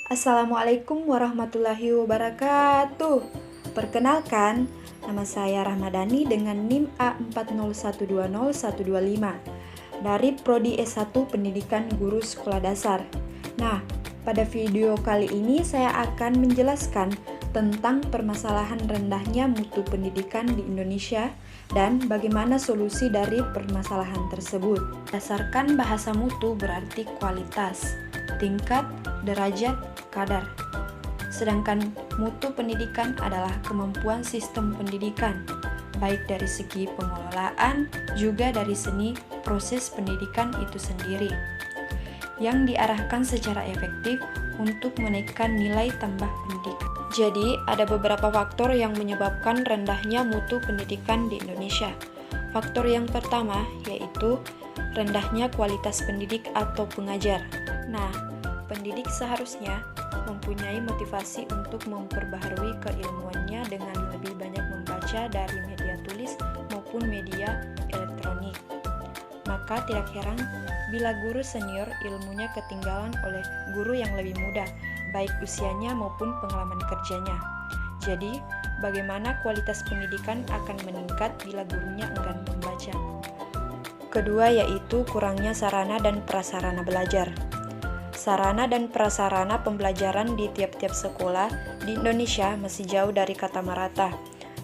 Assalamualaikum warahmatullahi wabarakatuh. Perkenalkan, nama saya Rahmadani dengan NIM A40120-125 dari Prodi S1 Pendidikan Guru Sekolah Dasar. Nah, pada video kali ini saya akan menjelaskan tentang permasalahan rendahnya mutu pendidikan di Indonesia dan bagaimana solusi dari permasalahan tersebut. Berdasarkan bahasa mutu berarti kualitas, tingkat, derajat, kadar. Sedangkan mutu pendidikan adalah kemampuan sistem pendidikan, baik dari segi pengelolaan juga dari seni proses pendidikan itu sendiri, yang diarahkan secara efektif untuk menaikkan nilai tambah pendidikan. Jadi, ada beberapa faktor yang menyebabkan rendahnya mutu pendidikan di Indonesia. Faktor yang pertama yaitu rendahnya kualitas pendidik atau pengajar. Nah, pendidik seharusnya mempunyai motivasi untuk memperbaharui keilmuannya dengan lebih banyak membaca dari media tulis maupun media elektronik. Maka tidak heran bila guru senior ilmunya ketinggalan oleh guru yang lebih muda, baik usianya maupun pengalaman kerjanya. Jadi, bagaimana kualitas pendidikan akan meningkat bila gurunya enggan membaca? Kedua yaitu kurangnya sarana dan prasarana belajar. Sarana dan prasarana pembelajaran di tiap-tiap sekolah di Indonesia masih jauh dari kata merata,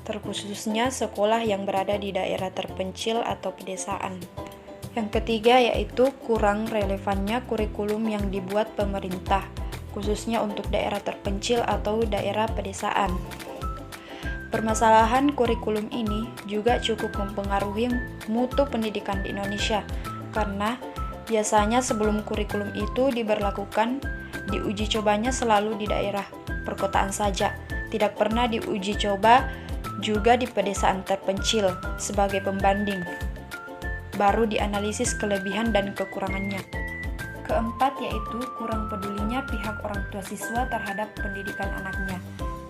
terkhususnya sekolah yang berada di daerah terpencil atau pedesaan. Yang ketiga yaitu kurang relevannya kurikulum yang dibuat pemerintah, khususnya untuk daerah terpencil atau daerah pedesaan. Permasalahan kurikulum ini juga cukup mempengaruhi mutu pendidikan di Indonesia, karena biasanya sebelum kurikulum itu diberlakukan, diuji cobanya selalu di daerah perkotaan saja, tidak pernah diuji coba juga di pedesaan terpencil sebagai pembanding. Baru dianalisis kelebihan dan kekurangannya. Keempat yaitu kurang pedulinya pihak orang tua siswa terhadap pendidikan anaknya,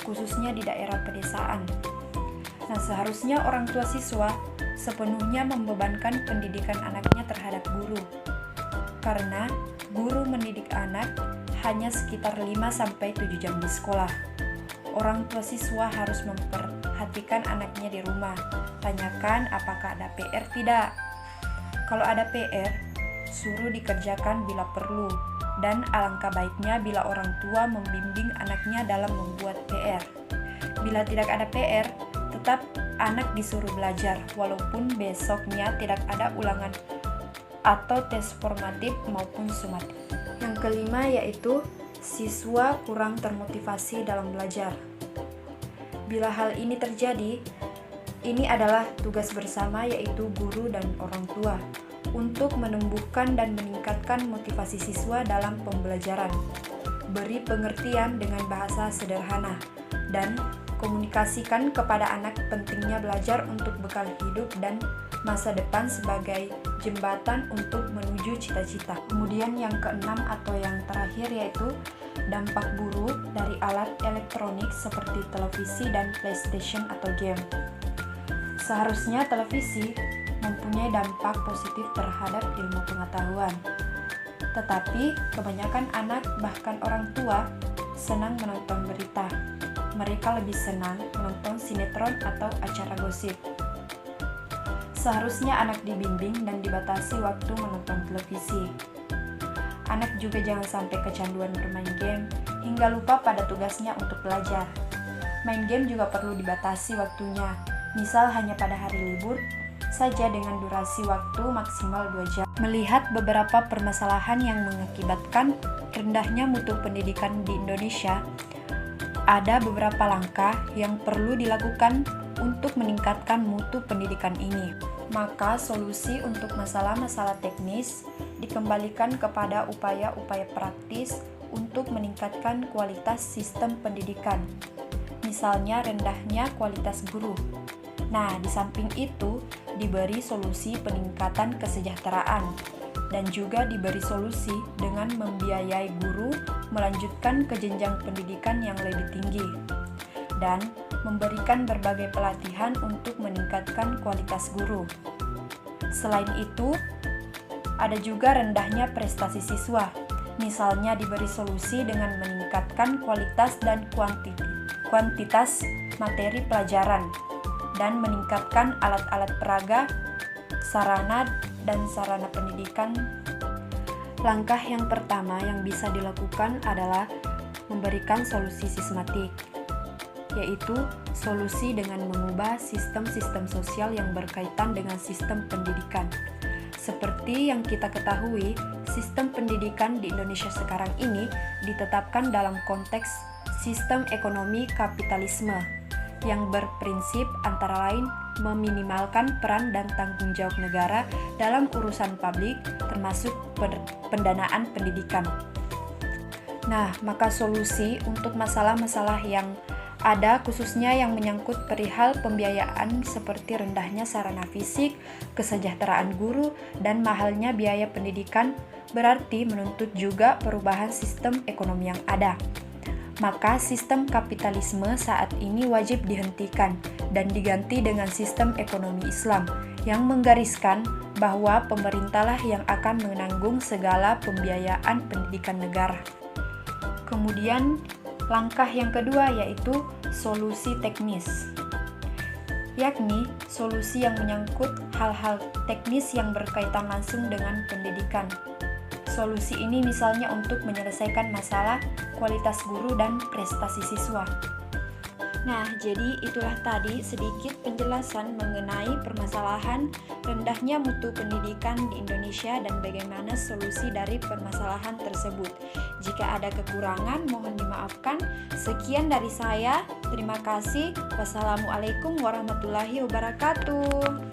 khususnya di daerah pedesaan. Nah, seharusnya orang tua siswa sepenuhnya membebankan pendidikan anaknya terhadap guru. Karena guru mendidik anak hanya sekitar 5-7 jam di sekolah. Orang tua siswa harus memperhatikan anaknya di rumah. Tanyakan apakah ada PR tidak. Kalau ada PR, suruh dikerjakan bila perlu. Dan alangkah baiknya bila orang tua membimbing anaknya dalam membuat PR. Bila tidak ada PR, tetap anak disuruh belajar walaupun besoknya tidak ada ulangan atau tes formatif maupun sumatif. Yang kelima yaitu siswa kurang termotivasi dalam belajar. Bila hal ini terjadi, ini adalah tugas bersama yaitu guru dan orang tua untuk menumbuhkan dan meningkatkan motivasi siswa dalam pembelajaran. Beri pengertian dengan bahasa sederhana dan komunikasikan kepada anak pentingnya belajar untuk bekal hidup dan masa depan sebagai jembatan untuk menuju cita-cita. Kemudian yang keenam atau yang terakhir yaitu dampak buruk dari alat elektronik seperti televisi dan PlayStation atau game. Seharusnya televisi mempunyai dampak positif terhadap ilmu pengetahuan. Tetapi kebanyakan anak bahkan orang tua senang menonton berita. Mereka lebih senang menonton sinetron atau acara gosip. Seharusnya anak dibimbing dan dibatasi waktu menonton televisi. Anak juga jangan sampai kecanduan bermain game hingga lupa pada tugasnya untuk belajar. Main game juga perlu dibatasi waktunya, misal hanya pada hari libur saja dengan durasi waktu maksimal 2 jam. Melihat beberapa permasalahan yang mengakibatkan rendahnya mutu pendidikan di Indonesia, ada beberapa langkah yang perlu dilakukan untuk meningkatkan mutu pendidikan ini. Maka solusi untuk masalah-masalah teknis dikembalikan kepada upaya-upaya praktis untuk meningkatkan kualitas sistem pendidikan. Misalnya rendahnya kualitas guru. Nah, di samping itu diberi solusi peningkatan kesejahteraan dan juga diberi solusi dengan membiayai guru melanjutkan ke jenjang pendidikan yang lebih tinggi dan memberikan berbagai pelatihan untuk meningkatkan kualitas guru. Selain itu, ada juga rendahnya prestasi siswa, misalnya diberi solusi dengan meningkatkan meningkatkan kualitas dan kuantitas materi pelajaran, dan meningkatkan alat-alat peraga, sarana dan sarana pendidikan. Langkah yang pertama yang bisa dilakukan adalah memberikan solusi sistematik, yaitu solusi dengan mengubah sistem-sistem sosial yang berkaitan dengan sistem pendidikan. Seperti yang kita ketahui, sistem pendidikan di Indonesia sekarang ini ditetapkan dalam konteks sistem ekonomi kapitalisme yang berprinsip antara lain meminimalkan peran dan tanggung jawab negara dalam urusan publik, termasuk pendanaan pendidikan. Nah, maka solusi untuk masalah-masalah yang ada, khususnya yang menyangkut perihal pembiayaan seperti rendahnya sarana fisik, kesejahteraan guru, dan mahalnya biaya pendidikan, berarti menuntut juga perubahan sistem ekonomi yang ada. Maka sistem kapitalisme saat ini wajib dihentikan dan diganti dengan sistem ekonomi Islam yang menggariskan bahwa pemerintahlah yang akan menanggung segala pembiayaan pendidikan negara. Kemudian langkah yang kedua yaitu solusi teknis, yakni solusi yang menyangkut hal-hal teknis yang berkaitan langsung dengan pendidikan. Solusi ini misalnya untuk menyelesaikan masalah kualitas guru dan prestasi siswa. Nah, jadi itulah tadi sedikit penjelasan mengenai permasalahan rendahnya mutu pendidikan di Indonesia dan bagaimana solusi dari permasalahan tersebut. Jika ada kekurangan, mohon dimaafkan. Sekian dari saya. Terima kasih. Wassalamualaikum warahmatullahi wabarakatuh.